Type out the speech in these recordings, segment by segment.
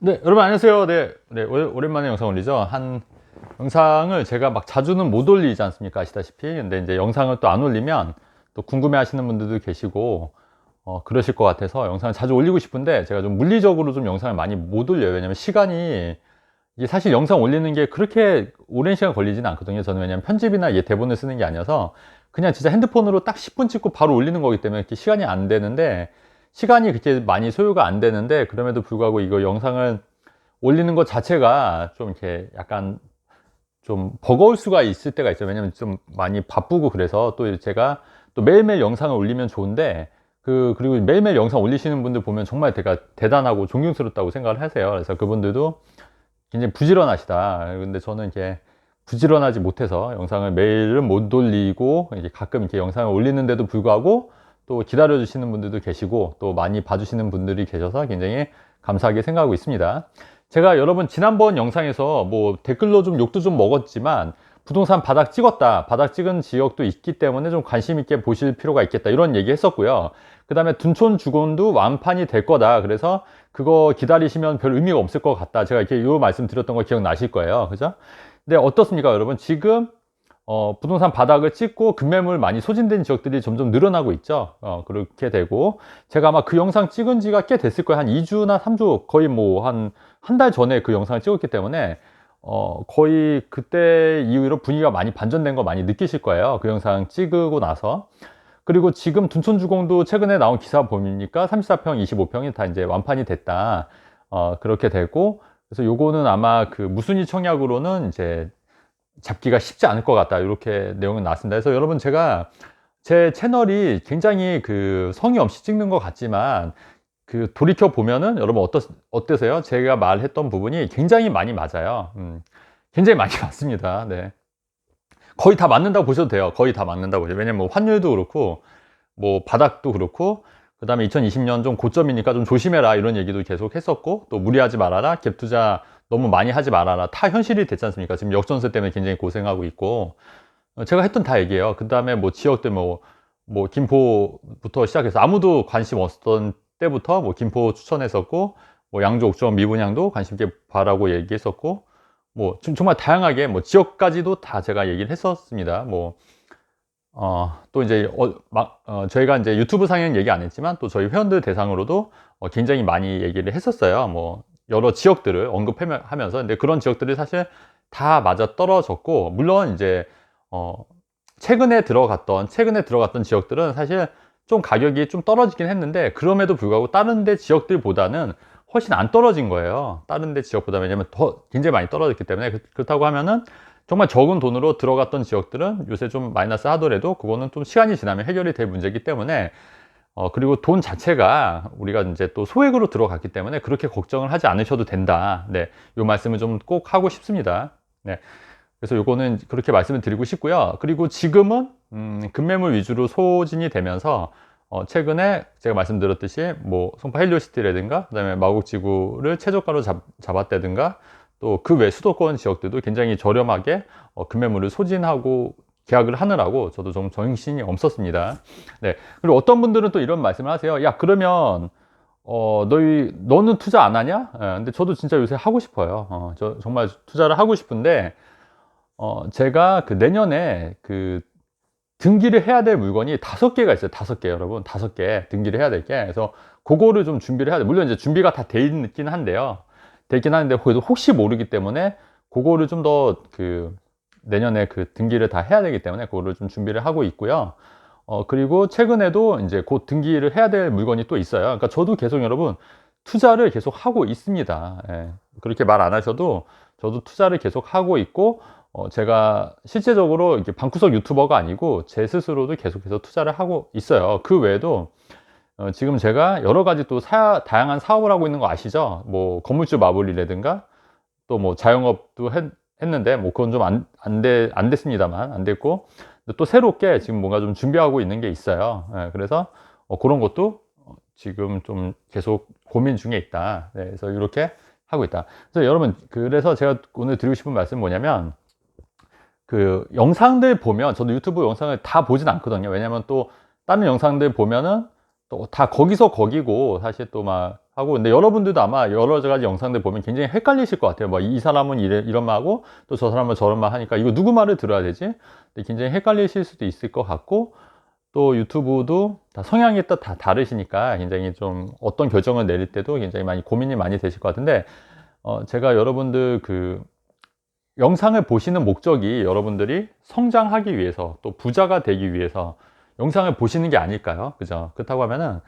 네, 여러분 안녕하세요. 오랜만에 영상 올리죠. 영상을 제가 막 자주는 못 올리지 않습니까? 아시다시피. 근데 이제 영상을 또 안 올리면 또 궁금해 하시는 분들도 계시고, 그러실 것 같아서 영상을 자주 올리고 싶은데 제가 좀 물리적으로 좀 영상을 많이 못 올려요. 왜냐면 시간이, 이게 사실 영상 올리는 게 그렇게 오랜 시간 걸리지는 않거든요. 저는 왜냐면 편집이나 대본을 쓰는 게 아니어서 그냥 진짜 핸드폰으로 딱 10분 찍고 바로 올리는 거기 때문에 이렇게 시간이 안 되는데, 시간이 그렇게 많이 소요가 안 되는데, 그럼에도 불구하고 이거 영상을 올리는 것 자체가 좀 이렇게 약간 좀 버거울 수가 있을 때가 있어요. 왜냐면 좀 많이 바쁘고, 그래서 또 제가 또 매일매일 영상을 올리면 좋은데, 그리고 매일매일 영상 올리시는 분들 보면 정말 제가 대단하고 존경스럽다고 생각을 하세요. 그래서 그분들도 굉장히 부지런하시다. 근데 저는 이렇게 부지런하지 못해서 영상을 매일은 못 올리고, 이제 가끔 이렇게 영상을 올리는데도 불구하고 또 기다려 주시는 분들도 계시고 또 많이 봐주시는 분들이 계셔서 굉장히 감사하게 생각하고 있습니다. 제가 여러분 지난번 영상에서 뭐 댓글로 좀 욕도 좀 먹었지만, 부동산 바닥 찍었다, 바닥 찍은 지역도 있기 때문에 좀 관심 있게 보실 필요가 있겠다, 이런 얘기 했었고요. 그 다음에 둔촌 주공도 완판이 될 거다, 그래서 그거 기다리시면 별 의미가 없을 것 같다, 제가 이렇게 요 말씀 드렸던 거 기억나실 거예요. 그죠? 근데 어떻습니까 여러분? 지금 부동산 바닥을 찍고 급매물 많이 소진된 지역들이 점점 늘어나고 있죠. 그렇게 되고, 제가 아마 그 영상 찍은 지가 꽤 됐을 거예요. 한 2주나 3주, 거의 뭐 한 달 전에 그 영상을 찍었기 때문에 거의 그때 이후로 분위기가 많이 반전된 거 많이 느끼실 거예요. 그 영상 찍고 나서. 그리고 지금 둔촌주공도 최근에 나온 기사 보니까 34평, 25평이 다 이제 완판이 됐다. 그렇게 되고, 그래서 요거는 아마 그 무순위 청약으로는 이제 잡기가 쉽지 않을 것 같다, 이렇게 내용이 나왔습니다. 그래서 여러분, 제가 제 채널이 굉장히 그 성의 없이 찍는 것 같지만, 그 돌이켜 보면은 여러분 어때세요? 제가 말했던 부분이 굉장히 많이 맞아요. 굉장히 많이 맞습니다. 네. 거의 다 맞는다고 보셔도 돼요. 거의 다 맞는다고 보셔도. 왜냐면 뭐 환율도 그렇고 뭐 바닥도 그렇고, 그 다음에 2020년 좀 고점이니까 좀 조심해라, 이런 얘기도 계속 했었고, 또 무리하지 말아라, 갭 투자 너무 많이 하지 말아라, 다 현실이 됐지 않습니까? 지금 역전세 때문에 굉장히 고생하고 있고, 제가 했던 다 얘기예요. 그 다음에 뭐 지역들 뭐 김포부터 시작해서 아무도 관심 없었던 때부터 뭐 김포 추천했었고, 뭐 양주 옥천 미분양도 관심 있게 봐라고 얘기했었고, 뭐 정말 다양하게 뭐 지역까지도 다 제가 얘기를 했었습니다. 뭐 또 이제 저희가 이제 유튜브 상에는 얘기 안 했지만 또 저희 회원들 대상으로도 굉장히 많이 얘기를 했었어요. 뭐 여러 지역들을 언급하면서. 근데 그런 지역들이 사실 다 맞아 떨어졌고, 물론 이제 최근에 들어갔던 지역들은 사실 좀 가격이 좀 떨어지긴 했는데, 그럼에도 불구하고 다른 데 지역들보다는 훨씬 안 떨어진 거예요. 다른 데 지역보다. 왜냐면 더 굉장히 많이 떨어졌기 때문에. 그렇다고 하면은 정말 적은 돈으로 들어갔던 지역들은 요새 좀 마이너스 하더라도 그거는 좀 시간이 지나면 해결이 될 문제이기 때문에, 그리고 돈 자체가 우리가 이제 또 소액으로 들어갔기 때문에 그렇게 걱정을 하지 않으셔도 된다. 네, 요 말씀을 좀 꼭 하고 싶습니다. 네, 그래서 요거는 그렇게 말씀을 드리고 싶고요. 그리고 지금은 급매물 위주로 소진이 되면서, 최근에 제가 말씀드렸듯이 뭐 송파 헬리오시티라든가 그다음에 마곡지구를 최저가로 잡았다든가, 또 그 외 수도권 지역들도 굉장히 저렴하게 급매물을 소진하고 계약을 하느라고 저도 좀 정신이 없었습니다. 네. 그리고 어떤 분들은 또 이런 말씀을 하세요. 야, 그러면 너는 투자 안 하냐? 예, 근데 저도 진짜 요새 하고 싶어요. 저 정말 투자를 하고 싶은데, 제가 그 내년에 그 등기를 해야 될 물건이 5개가 있어요. 5개, 여러분. 5개 등기를 해야 될 게. 그래서 그거를 좀 준비를 해야 돼. 물론 이제 준비가 다 돼 있긴 한데요. 되긴 하는데, 그래도 혹시 모르기 때문에 그거를 좀 더 내년에 그 등기를 다 해야 되기 때문에 그거를 좀 준비를 하고 있고요. 그리고 최근에도 이제 곧 등기를 해야 될 물건이 또 있어요. 그러니까 저도 계속 여러분 투자를 계속 하고 있습니다. 예. 그렇게 말 안 하셔도 저도 투자를 계속 하고 있고, 제가 실제적으로 이렇게 방구석 유튜버가 아니고 제 스스로도 계속해서 투자를 하고 있어요. 그 외에도 지금 제가 여러 가지 또 다양한 사업을 하고 있는 거 아시죠? 뭐 건물주 마블이라든가, 또 뭐 자영업도 했는데 뭐 그건 좀 안 됐습니다만, 안 됐고, 또 새롭게 지금 뭔가 좀 준비하고 있는 게 있어요. 예, 그래서 그런 것도 지금 좀 계속 고민 중에 있다. 네, 그래서 이렇게 하고 있다. 그래서 여러분, 그래서 제가 오늘 드리고 싶은 말씀은 뭐냐면, 그 영상들 보면, 저도 유튜브 영상을 다 보진 않거든요. 왜냐면 또 다른 영상들 보면은 또 다 거기서 거기고, 사실 또 막 하고, 근데 여러분들도 아마 여러 가지 영상들 보면 굉장히 헷갈리실 것 같아요. 뭐 이 사람은 이런 말 하고 또 저 사람은 저런 말 하니까 이거 누구 말을 들어야 되지? 근데 굉장히 헷갈리실 수도 있을 것 같고, 또 유튜브도 다 성향이 또 다 다르시니까 굉장히 좀 어떤 결정을 내릴 때도 굉장히 많이 고민이 많이 되실 것 같은데, 제가 여러분들 그 영상을 보시는 목적이 여러분들이 성장하기 위해서 또 부자가 되기 위해서 영상을 보시는 게 아닐까요? 그죠? 그렇다고 하면은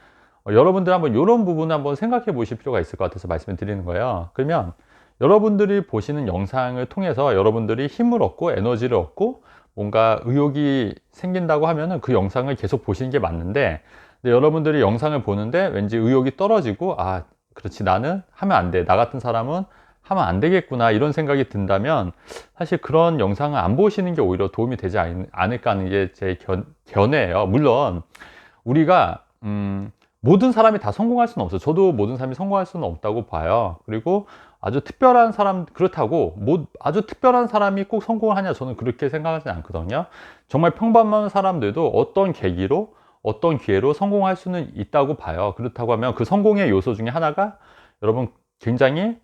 여러분들 한번 이런 부분을 한번 생각해 보실 필요가 있을 것 같아서 말씀을 드리는 거예요. 그러면 여러분들이 보시는 영상을 통해서 여러분들이 힘을 얻고 에너지를 얻고 뭔가 의욕이 생긴다고 하면은 그 영상을 계속 보시는 게 맞는데, 근데 여러분들이 영상을 보는데 왠지 의욕이 떨어지고, 아, 그렇지, 나는 하면 안 돼. 나 같은 사람은 하면 안 되겠구나. 이런 생각이 든다면 사실 그런 영상을 안 보시는 게 오히려 도움이 되지 않을까 하는 게 제 견해예요. 물론 우리가 모든 사람이 다 성공할 수는 없어요. 저도 모든 사람이 성공할 수는 없다고 봐요. 그리고 아주 특별한 사람, 그렇다고 아주 특별한 사람이 꼭 성공을 하냐, 저는 그렇게 생각하지 않거든요. 정말 평범한 사람들도 어떤 계기로 어떤 기회로 성공할 수는 있다고 봐요. 그렇다고 하면 그 성공의 요소 중에 하나가 여러분 굉장히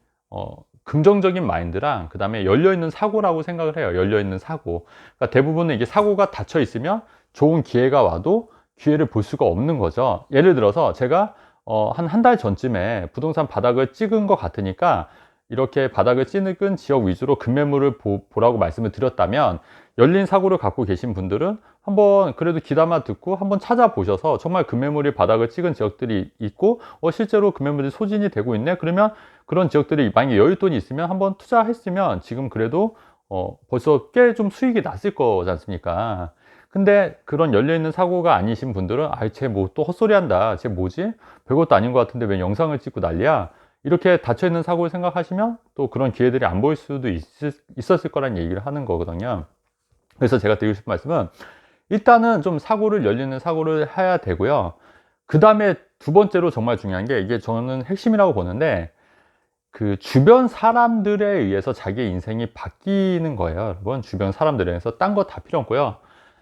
긍정적인 마인드랑 그 다음에 열려있는 사고라고 생각을 해요. 열려있는 사고. 그러니까 대부분은 이게 사고가 닫혀 있으면 좋은 기회가 와도 기회를 볼 수가 없는 거죠. 예를 들어서 제가 한 달 전쯤에 부동산 바닥을 찍은 것 같으니까 이렇게 바닥을 찍은 지역 위주로 급매물을 보라고 말씀을 드렸다면, 열린 사고를 갖고 계신 분들은 한번 그래도 귀담아 듣고 한번 찾아보셔서 정말 급매물이 바닥을 찍은 지역들이 있고 실제로 급매물이 소진이 되고 있네, 그러면 그런 지역들이 만약에 여윳돈이 있으면 한번 투자했으면 지금 그래도 벌써 꽤 좀 수익이 났을 거지 않습니까? 근데 그런 열려있는 사고가 아니신 분들은 아이, 쟤 뭐 또 헛소리 한다, 쟤 뭐지? 별것도 아닌 것 같은데 왜 영상을 찍고 난리야? 이렇게 닫혀있는 사고를 생각하시면 또 그런 기회들이 안 보일 수도 있었을 거란 얘기를 하는 거거든요. 그래서 제가 드리고 싶은 말씀은, 일단은 좀 열리는 사고를 해야 되고요. 그 다음에 두 번째로 정말 중요한 게, 이게 저는 핵심이라고 보는데, 그 주변 사람들에 의해서 자기의 인생이 바뀌는 거예요. 여러분, 주변 사람들에 의해서 딴 거 다 필요 없고요.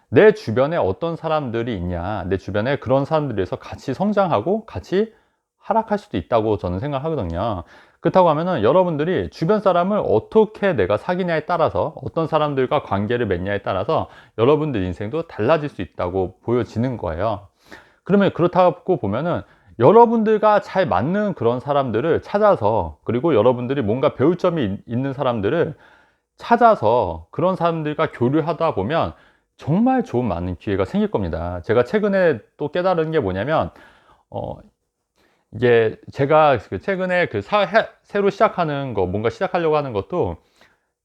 내 주변에 어떤 사람들이 있냐, 내 주변에 그런 사람들에 의해서 같이 성장하고 같이 하락할 수도 있다고 저는 생각하거든요. 그렇다고 하면은 여러분들이 주변 사람을 어떻게 내가 사귀냐에 따라서, 어떤 사람들과 관계를 맺냐에 따라서 여러분들 인생도 달라질 수 있다고 보여지는 거예요. 그러면 그렇다고 보면은 여러분들과 잘 맞는 그런 사람들을 찾아서, 그리고 여러분들이 뭔가 배울 점이 있는 사람들을 찾아서 그런 사람들과 교류하다 보면 정말 좋은 많은 기회가 생길 겁니다. 제가 최근에 또 깨달은 게 뭐냐면, 이게 제가 최근에 새로 시작하는 거, 뭔가 시작하려고 하는 것도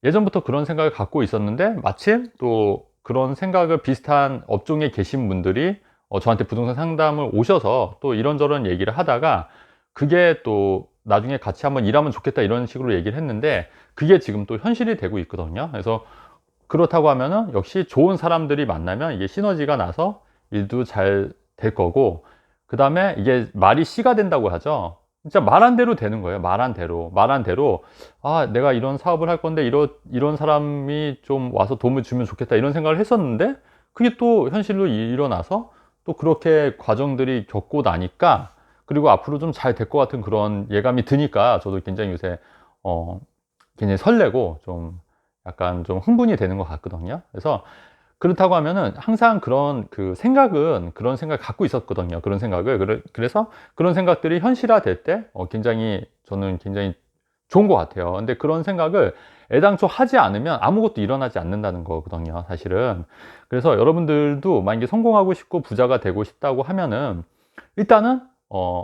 예전부터 그런 생각을 갖고 있었는데, 마침 또 그런 생각을 비슷한 업종에 계신 분들이 저한테 부동산 상담을 오셔서 또 이런저런 얘기를 하다가, 그게 또 나중에 같이 한번 일하면 좋겠다 이런 식으로 얘기를 했는데, 그게 지금 또 현실이 되고 있거든요. 그래서 그렇다고 하면은 역시 좋은 사람들이 만나면 이게 시너지가 나서 일도 잘 될 거고, 그 다음에 이게 말이 씨가 된다고 하죠. 진짜 말한 대로 되는 거예요. 말한 대로 아, 내가 이런 사업을 할 건데 이런 사람이 좀 와서 도움을 주면 좋겠다 이런 생각을 했었는데, 그게 또 현실로 일어나서 또 그렇게 과정들이 겪고 나니까, 그리고 앞으로 좀 잘 될 것 같은 그런 예감이 드니까 저도 굉장히 요새 굉장히 설레고 좀 약간 좀 흥분이 되는 것 같거든요. 그래서 그렇다고 하면은 항상 그런 그런 생각을 갖고 있었거든요. 그런 생각을. 그래서 그런 생각들이 현실화 될 때 저는 굉장히 좋은 것 같아요. 근데 그런 생각을 애당초 하지 않으면 아무것도 일어나지 않는다는 거거든요, 사실은. 그래서 여러분들도 만약에 성공하고 싶고 부자가 되고 싶다고 하면은 일단은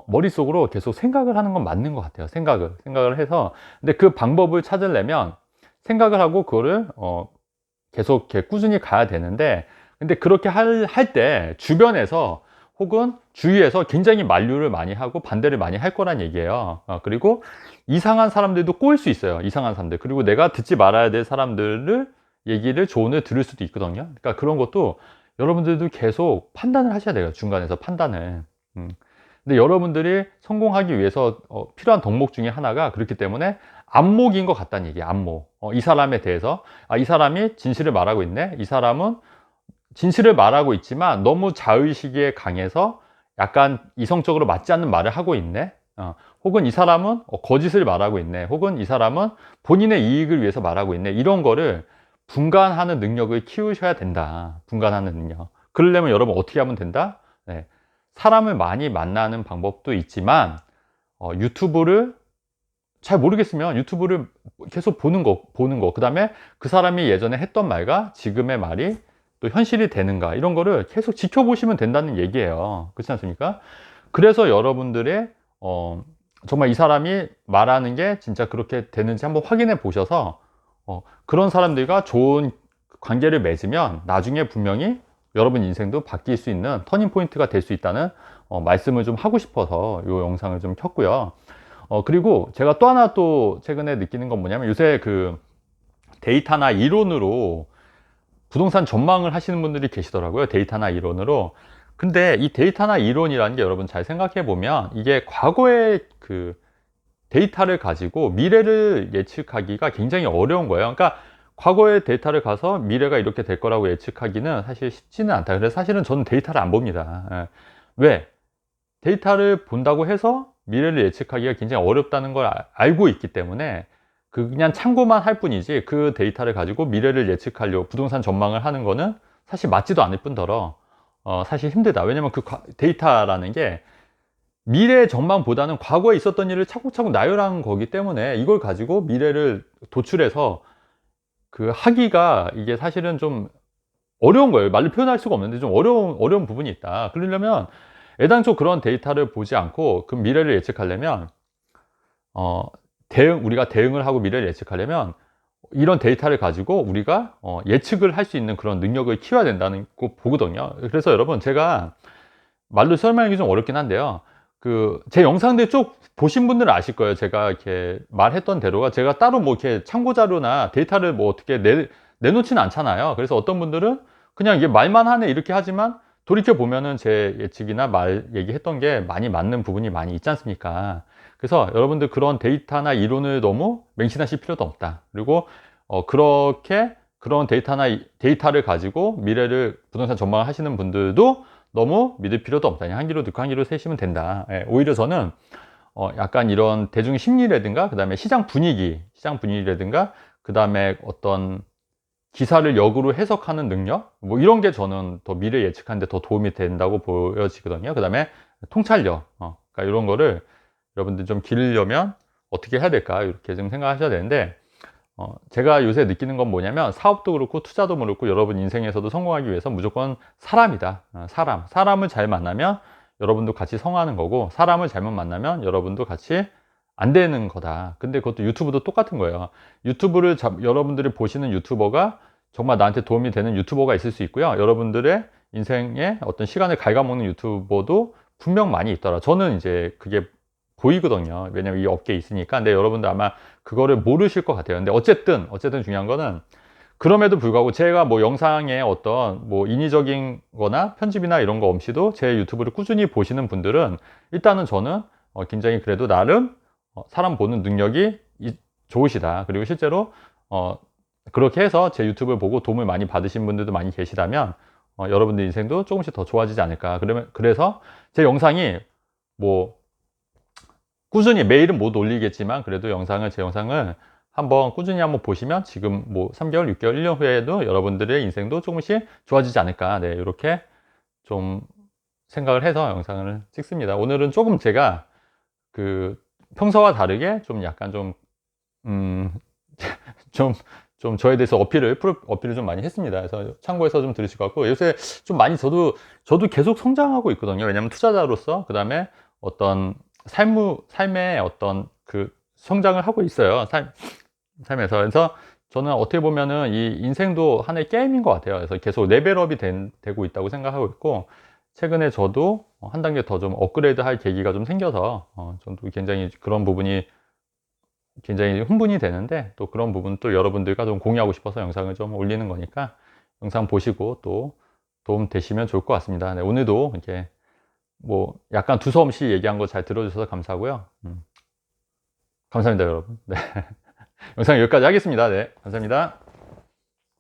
머릿속으로 계속 생각을 하는 건 맞는 것 같아요. 생각을 해서. 근데 그 방법을 찾으려면 생각을 하고 그거를 계속 이렇게 꾸준히 가야 되는데, 근데 그렇게 할 때 주변에서 혹은 주위에서 굉장히 만류를 많이 하고 반대를 많이 할 거란 얘기예요. 그리고 이상한 사람들도 꼬일 수 있어요. 이상한 사람들. 그리고 내가 듣지 말아야 될 사람들을 조언을 들을 수도 있거든요. 그러니까 그런 것도 여러분들도 계속 판단을 하셔야 돼요. 중간에서 판단을. 근데 여러분들이 성공하기 위해서 필요한 덕목 중에 하나가, 그렇기 때문에 안목인 것 같다는 얘기예요. 안목. 이 사람에 대해서, 이 사람이 진실을 말하고 있네. 이 사람은 진실을 말하고 있지만 너무 자의식에 강해서 약간 이성적으로 맞지 않는 말을 하고 있네. 혹은 이 사람은 거짓을 말하고 있네, 혹은 이 사람은 본인의 이익을 위해서 말하고 있네, 이런 거를 분간하는 능력을 키우셔야 된다. 분간하는 능력. 그러려면 여러분 어떻게 하면 된다? 네. 사람을 많이 만나는 방법도 있지만 유튜브를 잘 모르겠으면 유튜브를 계속 보는 거. 그 다음에 그 사람이 예전에 했던 말과 지금의 말이 또 현실이 되는가, 이런 거를 계속 지켜보시면 된다는 얘기예요. 그렇지 않습니까? 그래서 여러분들의 정말 이 사람이 말하는 게 진짜 그렇게 되는지 한번 확인해 보셔서 그런 사람들과 좋은 관계를 맺으면 나중에 분명히 여러분 인생도 바뀔 수 있는 터닝 포인트가 될 수 있다는 말씀을 좀 하고 싶어서 이 영상을 좀 켰고요. 그리고 제가 또 하나 또 최근에 느끼는 건 뭐냐면, 요새 그 데이터나 이론으로 부동산 전망을 하시는 분들이 계시더라고요. 데이터나 이론으로. 근데 이 데이터나 이론이라는 게 여러분 잘 생각해 보면 이게 과거의 그 데이터를 가지고 미래를 예측하기가 굉장히 어려운 거예요. 그러니까 과거의 데이터를 가서 미래가 이렇게 될 거라고 예측하기는 사실 쉽지는 않다. 그래서 사실은 저는 데이터를 안 봅니다. 왜? 데이터를 본다고 해서 미래를 예측하기가 굉장히 어렵다는 걸 알고 있기 때문에 그냥 참고만 할 뿐이지, 그 데이터를 가지고 미래를 예측하려고 부동산 전망을 하는 거는 사실 맞지도 않을 뿐더러 사실 힘들다. 왜냐면 그 데이터라는 게 미래 전망보다는 과거에 있었던 일을 차곡차곡 나열한 거기 때문에 이걸 가지고 미래를 도출해서 그 하기가 이게 사실은 좀 어려운 거예요. 말로 표현할 수가 없는데 좀 어려운 부분이 있다. 그러려면 애당초 그런 데이터를 보지 않고 그 미래를 예측하려면 우리가 대응을 하고 미래를 예측하려면 이런 데이터를 가지고 우리가 예측을 할 수 있는 그런 능력을 키워야 된다는 거 보거든요. 그래서 여러분, 제가 말로 설명하기 좀 어렵긴 한데요. 그 제 영상들 쭉 보신 분들은 아실 거예요. 제가 이렇게 말했던 대로가, 제가 따로 뭐 이렇게 참고 자료나 데이터를 뭐 어떻게 내놓지는 않잖아요. 그래서 어떤 분들은 그냥 이게 말만 하네 이렇게 하지만 돌이켜 보면은 제 예측이나 말 얘기했던 게 많이 맞는 부분이 많이 있지 않습니까? 그래서 여러분들 그런 데이터나 이론을 너무 맹신하실 필요도 없다. 그리고 그렇게 그런 데이터를 가지고 미래를 부동산 전망을 하시는 분들도 너무 믿을 필요도 없다. 그냥 한 귀로 듣고 한 귀로 세시면 된다. 오히려 저는 약간 이런 대중 심리라든가, 그 다음에 시장 분위기라든가, 그 다음에 어떤 기사를 역으로 해석하는 능력, 뭐 이런 게 저는 더 미래 예측하는데 더 도움이 된다고 보여지거든요. 그 다음에 통찰력, 그러니까 이런 거를 여러분들 좀 기르려면 어떻게 해야 될까, 이렇게 좀 생각하셔야 되는데, 제가 요새 느끼는 건 뭐냐면, 사업도 그렇고 투자도 그렇고 여러분 인생에서도 성공하기 위해서 무조건 사람이다. 사람을 잘 만나면 여러분도 같이 성공하는 거고, 사람을 잘못 만나면 여러분도 같이 안 되는 거다. 근데 그것도 유튜브도 똑같은 거예요. 여러분들이 보시는 유튜버가 정말 나한테 도움이 되는 유튜버가 있을 수 있고요. 여러분들의 인생에 어떤 시간을 갉아먹는 유튜버도 분명 많이 있더라. 저는 이제 그게 보이거든요. 왜냐면 이 업계에 있으니까. 근데 여러분들 아마 그거를 모르실 것 같아요. 근데 어쨌든 중요한 거는, 그럼에도 불구하고 제가 뭐 영상에 어떤 뭐 인위적인 거나 편집이나 이런 거 없이도 제 유튜브를 꾸준히 보시는 분들은 일단은 저는 굉장히 그래도 나름 사람 보는 능력이 좋으시다. 그리고 실제로 그렇게 해서 제 유튜브를 보고 도움을 많이 받으신 분들도 많이 계시다면 여러분들 인생도 조금씩 더 좋아지지 않을까. 그래서 제 영상이 뭐 꾸준히 매일은 못 올리겠지만, 그래도 제 영상을 한번 꾸준히 한번 보시면 지금 뭐 3개월, 6개월, 1년 후에도 여러분들의 인생도 조금씩 좋아지지 않을까. 네, 이렇게 좀 생각을 해서 영상을 찍습니다. 오늘은 조금 제가 그 평소와 다르게 좀 약간 음, 좀 저에 대해서 어필을 좀 많이 했습니다. 그래서 참고해서 좀 들으실 것 같고, 요새 좀 많이 저도 계속 성장하고 있거든요. 왜냐면 투자자로서, 그 다음에 어떤 삶의 어떤 그 성장을 하고 있어요. 삶에서. 그래서 저는 어떻게 보면은 이 인생도 하나의 게임인 것 같아요. 그래서 계속 레벨업이 되고 있다고 생각하고 있고, 최근에 저도 한 단계 더 좀 업그레이드 할 계기가 좀 생겨서 저도 굉장히 그런 부분이 굉장히 흥분이 되는데, 또 그런 부분 또 여러분들과 좀 공유하고 싶어서 영상을 좀 올리는 거니까 영상 보시고 또 도움 되시면 좋을 것 같습니다. 네, 오늘도 이렇게 뭐 약간 두서없이 얘기한 거 잘 들어주셔서 감사하고요. 감사합니다, 여러분. 네. 영상 여기까지 하겠습니다. 네, 감사합니다.